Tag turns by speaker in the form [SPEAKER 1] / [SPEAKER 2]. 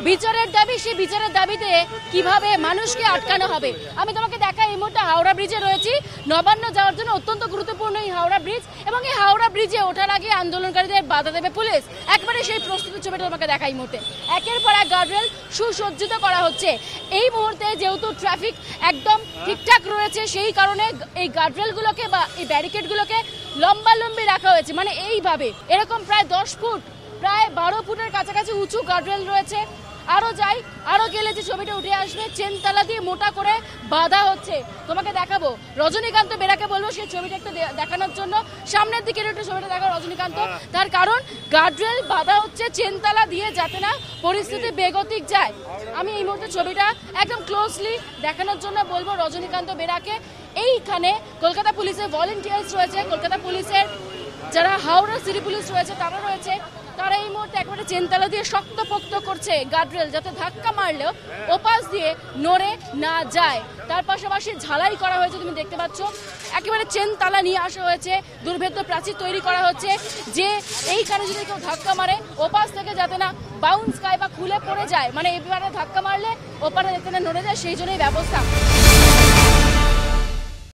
[SPEAKER 1] বিচারের দাবি, সেই বিচারের দাবিতে কিভাবে মানুষকে আটকানো হবে। আমি তোমাকে দেখাই, এই মুহূর্তে হাওড়া ব্রিজে রয়েছি। নবান্ন যাওয়ার জন্য অত্যন্ত গুরুত্বপূর্ণ এই হাওড়া ব্রিজ, এবং এই হাওড়া ব্রিজে ওঠার আগে আন্দোলনকারীদের বাধা দেবে পুলিশ। একবারে সেই প্রস্তুতির ছবিটা তোমাকে দেখাই। এই মুহূর্তে একের পর এক গার্ডরেল সুসজ্জিত করা হচ্ছে। এই মুহূর্তে যেহেতু ট্রাফিক একদম ঠিকঠাক রয়েছে, সেই কারণে এই গার্ডরেলগুলোকে বা এই ব্যারিকেডগুলোকে লম্বালম্বি রাখা হয়েছে। মানে এইভাবে এরকম প্রায় 10 ফুট, প্রায় 12 ফুটের কাছাকাছি উঁচু গার্ডরেল রয়েছে। আরো যাই, আরো গেলে যে ছবিটা উঠে আসবে, চেনতলা দিয়ে মোটা করে বাঁধা হচ্ছে। তোমাকে দেখাবো, রজনীকান্ত বেরাকে বলবো সেই ছবিটা একটু দেখানোর জন্য। সামনের দিকে একটু ছবিটা দেখো রজনীকান্ত। তার কারণ গার্ডরেল বাঁধা হচ্ছে চেনতলা দিয়ে, যাতে না পরিস্থিতি বেগতিক যায়। আমি এই মুহূর্তে ছবিটা একদম ক্লোজলি দেখানোর জন্য বলবো রজনীকান্ত বেরাকে। এইখানে কলকাতা পুলিশের ভলেন্টিয়ার্স রয়েছে, কলকাতা পুলিশের যারা হাওড়া সিটি পুলিশ রয়েছে তারা রয়েছে। তারা এই মুহূর্তে একেবারে চেনতলা দিয়ে শক্তপোক্ত করছে গার্ডরেল, যাতে ধাক্কা মারলেও ওপাশ দিয়ে নড়ে না যায়। তার পাশাপাশি ঝালাই করা হয়েছে, তুমি দেখতে পাচ্ছ একেবারে চেনতলা নিয়ে আসা হয়েছে। দুর্ভেদ্য প্রাচীর তৈরি করা হচ্ছে, যে এইখানে যদি কেউ ধাক্কা মারে ওপাশ থেকে যাতে না বাউন্স খায় বা খুলে পড়ে যায়, মানে এবারে ধাক্কা মারলে ওপারে যাতে না নড়ে যায়, সেই জন্যই ব্যবস্থা।